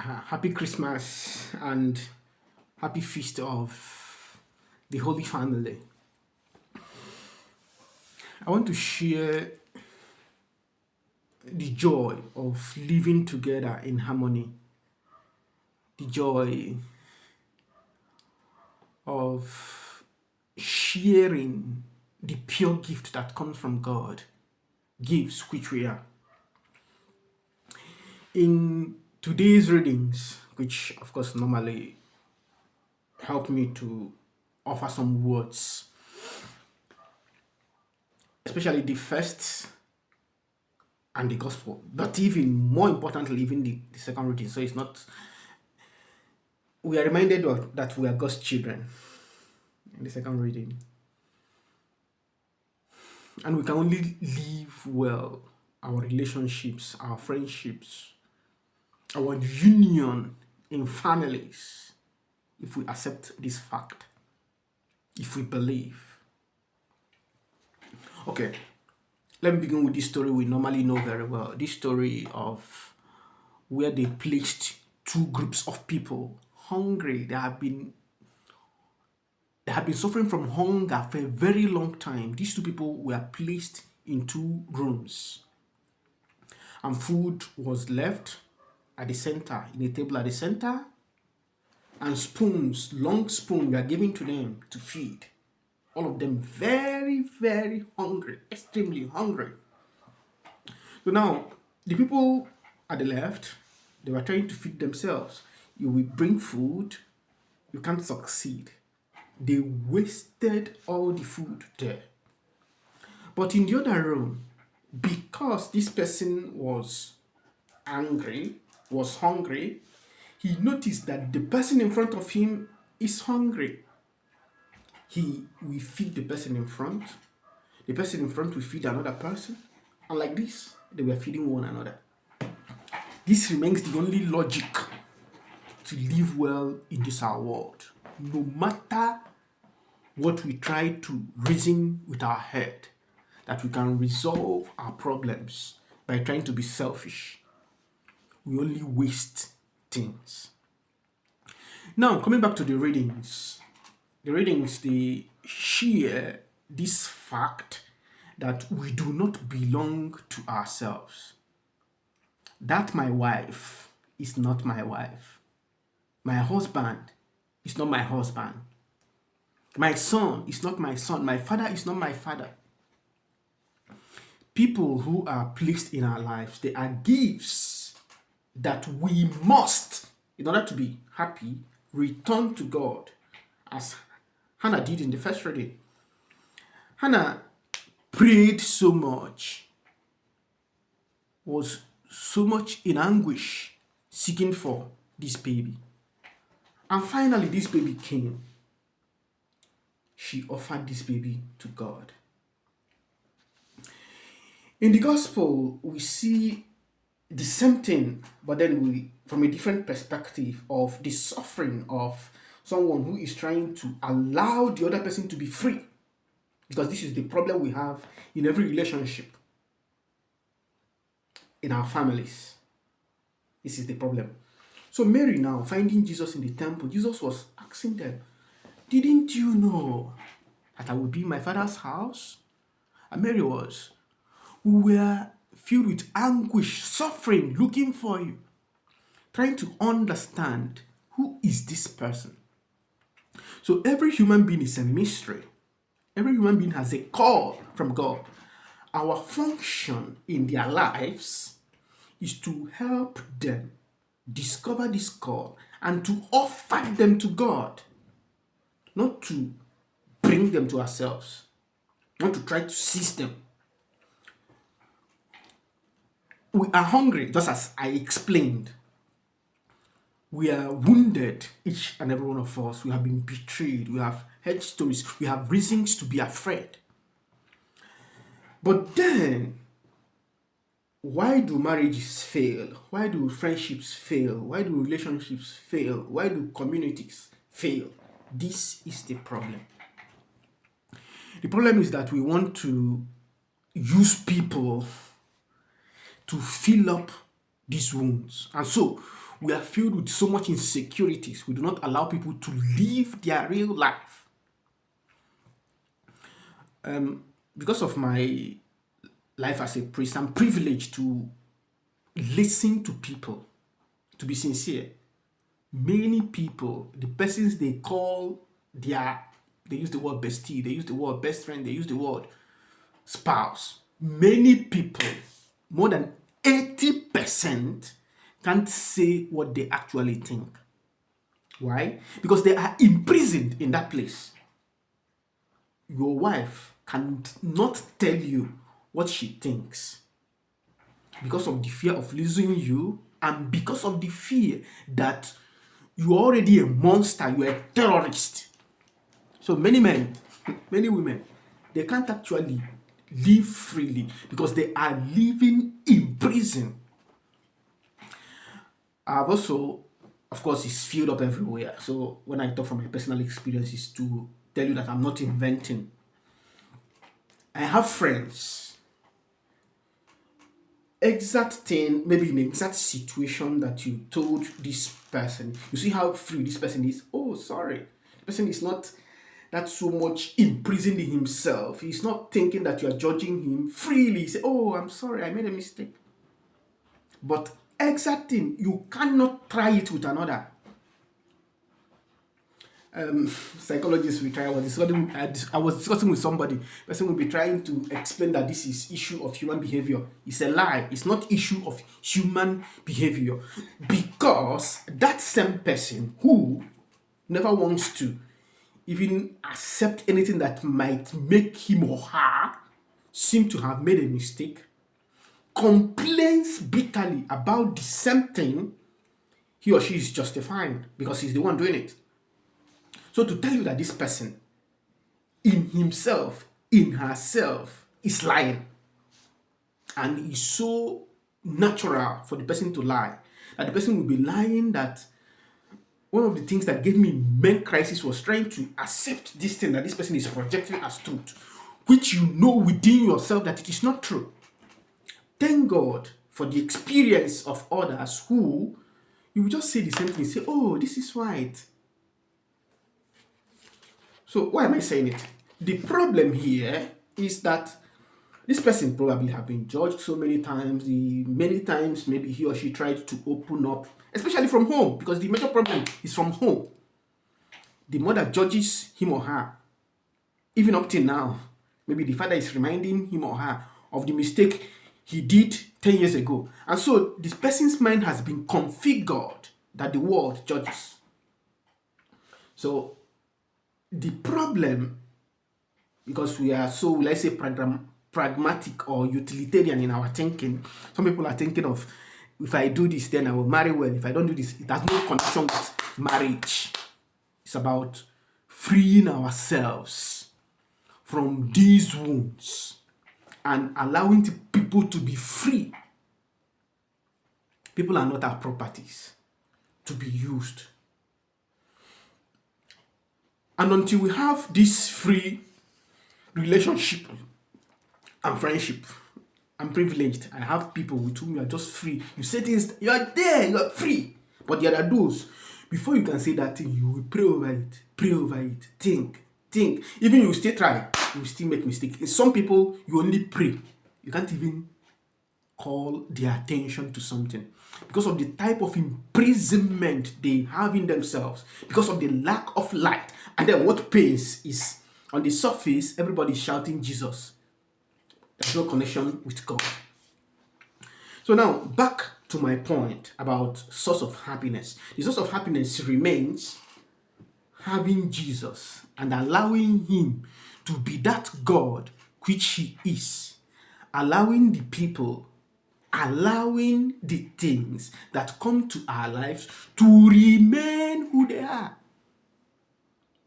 Happy Christmas and happy feast of the Holy Family. I want to share the joy of living together in harmony, the joy of sharing the pure gift that comes from God, gifts which we are. In today's readings, which of course normally help me to offer some words, especially the first and the gospel, but even more importantly, even the second reading. So it's not, we are reminded that we are God's children in the second reading. And we can only live well our relationships, our friendships, our union in families if we accept this fact, if we believe. Okay, let me begin with this story we normally know very well. This story of where they placed two groups of people hungry. They have been suffering from hunger for a very long time. These two people were placed in two rooms, and food was left at the center, in a table at the center, and spoons, long spoons, were given to them to feed. All of them very, very hungry, extremely hungry. So now, the people at the left, they were trying to feed themselves. You will bring food, you can't succeed. They wasted all the food there. But in the other room, because this person was angry, was hungry, he noticed that the person in front of him is hungry. He will feed the person in front will feed another person, and like this, they were feeding one another. This remains the only logic to live well in this our world. No matter what we try to reason with our head, that we can resolve our problems by trying to be selfish, we only waste things. Now, coming back to the readings, they share this fact that we do not belong to ourselves. That my wife is not my wife. My husband is not my husband. My son is not my son. My father is not my father. People who are placed in our lives, they are gifts that we must, in order to be happy, return to God, as Hannah did in the first reading. Hannah prayed so much, was so much in anguish, seeking for this baby. And finally, this baby came. She offered this baby to God. In the gospel, we see the same thing, but then from a different perspective of the suffering of someone who is trying to allow the other person to be free. Because this is the problem we have in every relationship, in our families. This is the problem. So Mary, now finding Jesus in the temple, Jesus was asking them, didn't you know that I will be in my father's house? And Mary was, we were filled with anguish, suffering, looking for you, trying to understand who is this person. So every human being is a mystery. Every human being has a call from God. Our function in their lives is to help them discover this call and to offer them to God, not to bring them to ourselves, not to try to seize them. We are hungry, just as I explained. We are wounded, each and every one of us. We have been betrayed. We have heard stories. We have reasons to be afraid. But then, why do marriages fail? Why do friendships fail? Why do relationships fail? Why do communities fail? This is the problem. The problem is that we want to use people to fill up these wounds. And so We are filled with so much insecurities. We do not allow people to live their real life. Because of my life as a priest, I'm privileged to listen to people, to be sincere. Many people, the persons they call they use the word bestie, they use the word best friend, they use the word spouse. Many people, more than 80%, can't say what they actually think. Why? Because they are imprisoned in that place. Your wife cannot tell you what she thinks because of the fear of losing you and because of the fear that you're already a monster, you're a terrorist. So many men, many women, they can't actually live freely because they are living in prison. I've also, of course, it's filled up everywhere. So when I talk from my personal experiences to tell you that I'm not inventing, I have friends, exact thing, maybe in the exact situation that you told this person. You see how free this person is? Oh, sorry. The person is not that so much imprisoned in himself. He's not thinking that you are judging him freely. He say, oh, I'm sorry, I made a mistake. But exact thing, you cannot try it with another. Psychologists will try. I was discussing with somebody. Person will be trying to explain that this is issue of human behavior. It's a lie. It's not issue of human behavior, because that same person who never wants to even accept anything that might make him or her seem to have made a mistake complains bitterly about the same thing he or she is justifying because he's the one doing it. So to tell you that this person in himself, in herself, is lying, and it's so natural for the person to lie that the person will be lying that one of the things that gave me main crisis was trying to accept this thing that this person is projecting as truth, which you know within yourself that it is not true. Thank God for the experience of others who you will just say the same thing, say, oh, this is right. So why am I saying it? The problem here is that this person probably have been judged so many times, the many times maybe he or she tried to open up, especially from home, because the major problem is from home. The mother judges him or her, even up till now. Maybe the father is reminding him or her of the mistake he did 10 years ago. And so this person's mind has been configured that the world judges. So the problem, because we are so, let's say, pragmatic or utilitarian in our thinking, some people are thinking of, if I do this, then I will marry well. If I don't do this, it has no connection with marriage. It's about freeing ourselves from these wounds and allowing people to be free. People are not our properties to be used. And until we have this free relationship and friendship, I'm privileged. I have people with whom you are just free. You say things, you are there, you are free. But there are those, before you can say that thing, you will pray over it, think. Even you still try, you will still make mistakes. In some people, you only pray. You can't even call their attention to something because of the type of imprisonment they have in themselves, because of the lack of light. And then what pains is, on the surface, everybody is shouting Jesus. There's no connection with God. So now, back to my point about source of happiness. The source of happiness remains having Jesus and allowing him to be that God which he is, allowing the people, allowing the things that come to our lives to remain who they are,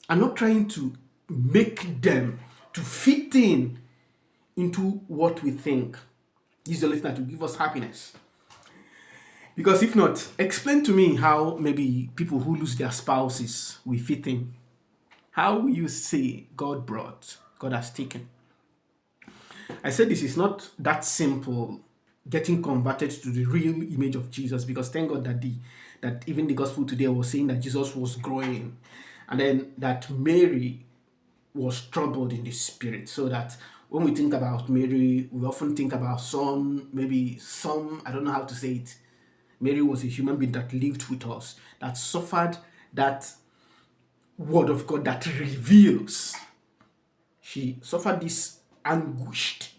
and not trying to make them to fit into what we think. This is the only thing that will give us happiness. Because if not, explain to me how maybe people who lose their spouses will fit in. How will you say God brought, God has taken? I said this is not that simple getting converted to the real image of Jesus, because thank God that even the gospel today was saying that Jesus was growing, and then that Mary was troubled in the spirit. So that when we think about Mary, we often think about I don't know how to say it. Mary was a human being that lived with us, that suffered that word of God that reveals. She suffered this anguish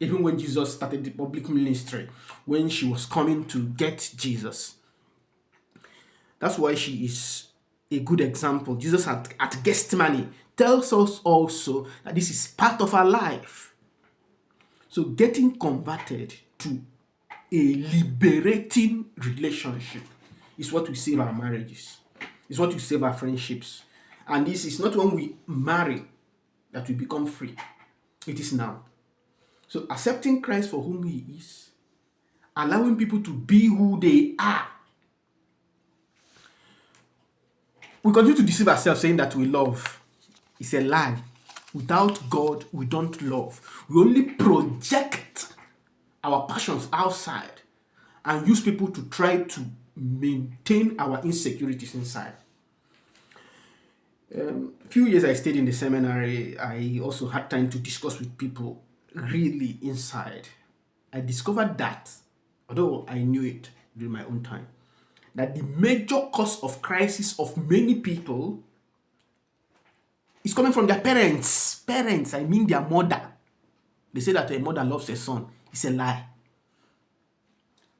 even when Jesus started the public ministry, when she was coming to get Jesus. That's why she is a good example. Jesus at Gethsemane tells us also that this is part of our life. So getting converted to a liberating relationship is what will save our marriages. It's what will save our friendships. And this is not when we marry that we become free. It is now. So accepting Christ for whom he is, allowing people to be who they are. We continue to deceive ourselves saying that we love. It's a lie. Without God, we don't love. We only project our passions outside and use people to try to maintain our insecurities inside. A few years I stayed in the seminary, I also had time to discuss with people really inside. I discovered that, although I knew it during my own time, that the major cause of crisis of many people is coming from their parents. Parents, I mean their mother. They say that a mother loves a son. It's a lie.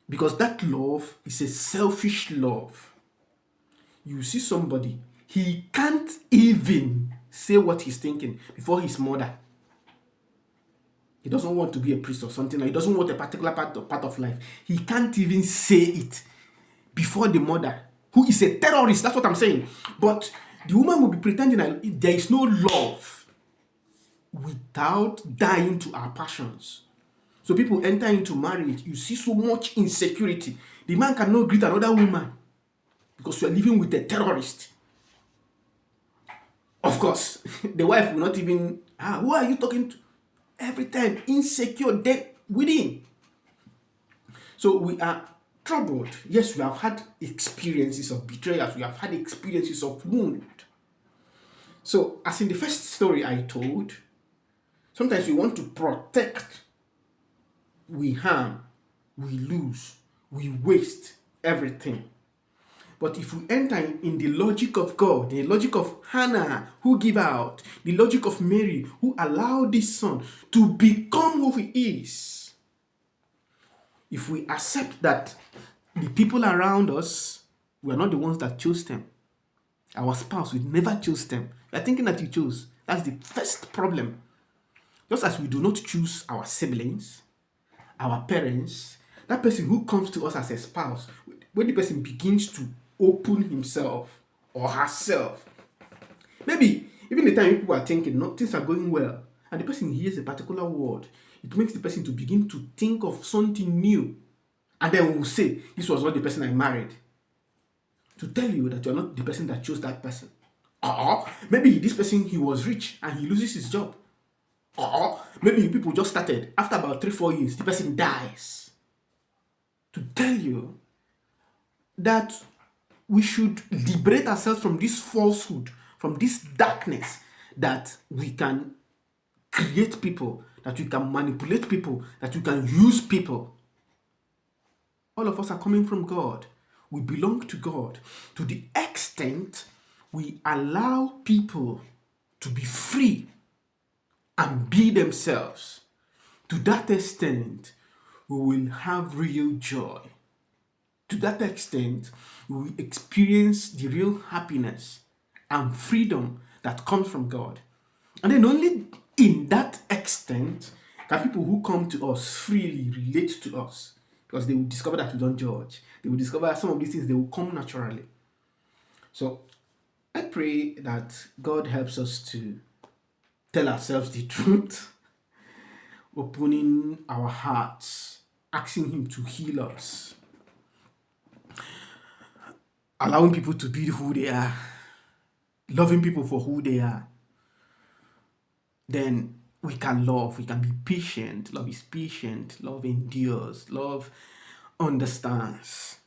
Because that love is a selfish love. You see somebody, he can't even say what he's thinking before his mother. He doesn't want to be a priest or something. He doesn't want a particular part of life. He can't even say it before the mother, who is a terrorist. That's what I'm saying. But the woman will be pretending that there is no love without dying to our passions. So people enter into marriage, you see so much insecurity. The man cannot greet another woman because you are living with a terrorist. Of course, the wife will not even, who are you talking to? Every time, insecure, dead within. So we are troubled. Yes, we have had experiences of betrayals. We have had experiences of wound. So, as in the first story I told, sometimes we want to protect. We harm, we lose, we waste everything. But if we enter in the logic of God, the logic of Hannah who gave out, the logic of Mary who allowed this son to become who he is, if we accept that the people around us were not the ones that chose them, our spouse, we never chose them. We are thinking that you chose. That's the first problem. Just as we do not choose our siblings, our parents, that person who comes to us as a spouse, when the person begins to open himself or herself, maybe even the time people are thinking things are going well, and the person hears a particular word, it makes the person to begin to think of something new, and then we will say, this was not the person I married, to tell you that you're not the person that chose that person. Or maybe this person, he was rich and he loses his job. Or maybe people just started, after about 3-4 years, the person dies. To tell you that we should liberate ourselves from this falsehood, from this darkness, that we can create people, that we can manipulate people, that we can use people. All of us are coming from God. We belong to God. To the extent we allow people to be free and be themselves, to that extent, we will have real joy. To that extent, we will experience the real happiness and freedom that comes from God. And then only in that extent can people who come to us freely relate to us, because they will discover that we don't judge. They will discover some of these things, they will come naturally. So I pray that God helps us to tell ourselves the truth, opening our hearts, asking Him to heal us, allowing people to be who they are, loving people for who they are, then we can love, we can be patient. Love is patient, love endures, love understands,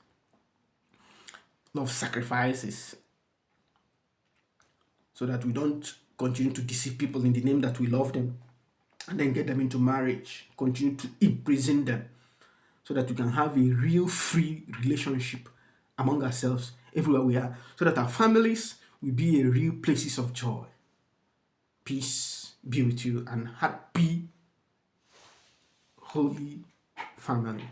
love sacrifices, so that we don't continue to deceive people in the name that we love them and then get them into marriage, continue to imprison them, so that we can have a real free relationship among ourselves everywhere we are, so that our families will be a real places of joy. Peace be with you and happy, holy family.